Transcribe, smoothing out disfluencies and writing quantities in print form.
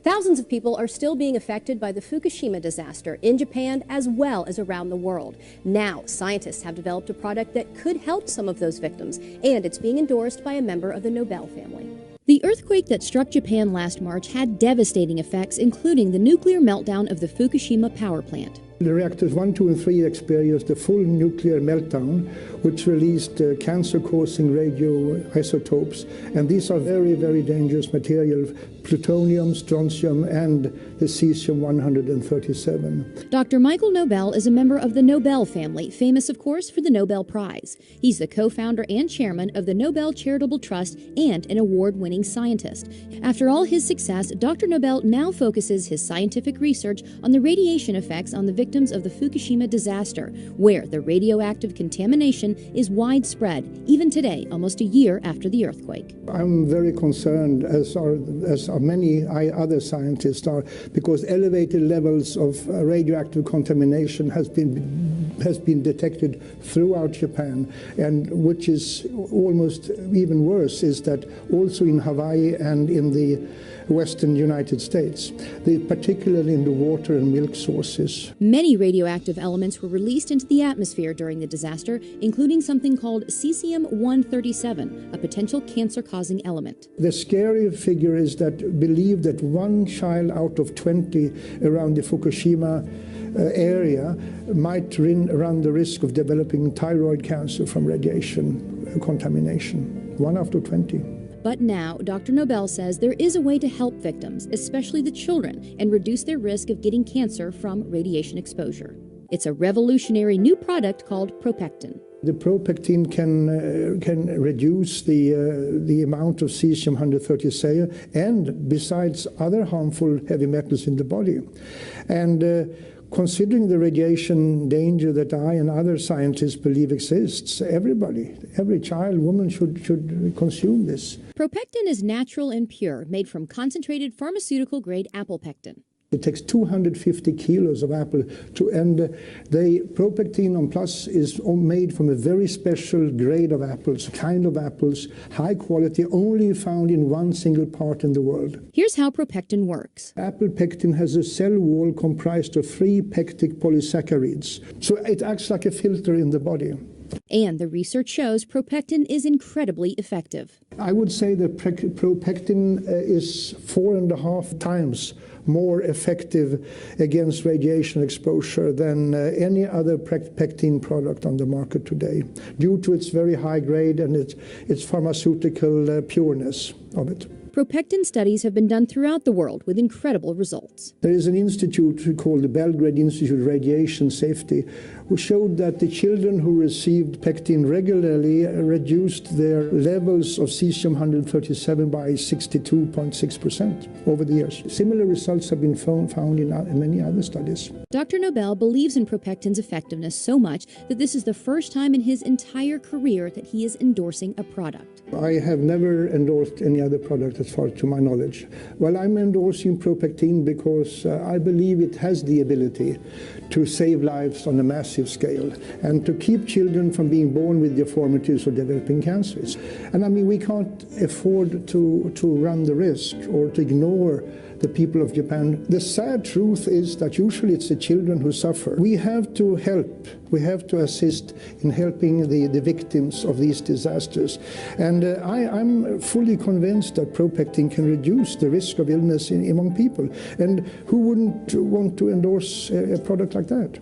Thousands of people are still being affected by the Fukushima disaster in Japan as well as around the world. Now, scientists have developed a product that could help some of those victims, and it's being endorsed by a member of the Nobel family. The earthquake that struck Japan last March had devastating effects, including the nuclear meltdown of the Fukushima power plant. The reactors 1, 2, and 3 experienced a full nuclear meltdown, which released cancer-causing radioisotopes, and these are very, very dangerous materials: plutonium, strontium, and the cesium-137. Dr. Michael Nobel is a member of the Nobel family, famous, of course, for the Nobel Prize. He's the co-founder and chairman of the Nobel Charitable Trust and an award-winning scientist. After all his success, Dr. Nobel now focuses his scientific research on the radiation effects on the victims of the Fukushima disaster, where the radioactive contamination is widespread, even today, almost a year after the earthquake. I'm very concerned, as are many other scientists are, because elevated levels of radioactive contamination has been detected throughout Japan, and which is almost even worse is that also in Hawaii and in the western United States, particularly in the water and milk sources. Many radioactive elements were released into the atmosphere during the disaster, including something called cesium-137, a potential cancer-causing element. The scary figure is that believe that one child out of 20 around the Fukushima area might run the risk of developing thyroid cancer from radiation contamination. 1 out of 20. But now, Dr. Nobel says there is a way to help victims, especially the children, and reduce their risk of getting cancer from radiation exposure. It's a revolutionary new product called ProPectin. The ProPectin can reduce the amount of cesium-137 and besides other harmful heavy metals in the body. And considering the radiation danger that I and other scientists believe exists, every child, woman should consume this. ProPectin is natural and pure, made from concentrated pharmaceutical-grade apple pectin. It takes 250 kilos of apple and the ProPectin on Plus is made from a very special grade of apples, high quality, only found in one single part in the world. Here's how ProPectin works. Apple pectin has a cell wall comprised of 3 pectic polysaccharides, so it acts like a filter in the body. And the research shows ProPectin is incredibly effective. I would say that ProPectin is 4.5 times more effective against radiation exposure than any other pectin product on the market today, due to its very high grade and its pharmaceutical pureness of it. ProPectin studies have been done throughout the world with incredible results. There is an institute called the Belgrade Institute of Radiation Safety, who showed that the children who received pectin regularly reduced their levels of cesium-137 by 62.6% over the years. Similar results have been found in many other studies. Dr. Nobel believes in ProPectin's effectiveness so much that this is the first time in his entire career that he is endorsing a product. I have never endorsed any other product as far to my knowledge. Well, I'm endorsing ProPectin because I believe it has the ability to save lives on a massive scale and to keep children from being born with deformities or developing cancers. And I mean, we can't afford to run the risk or to ignore the people of Japan. The sad truth is that usually it's the children who suffer. We have to help. We have to assist in helping the victims of these disasters. And I'm fully convinced that ProPectin can reduce the risk of illness among people. And who wouldn't want to endorse a product like that?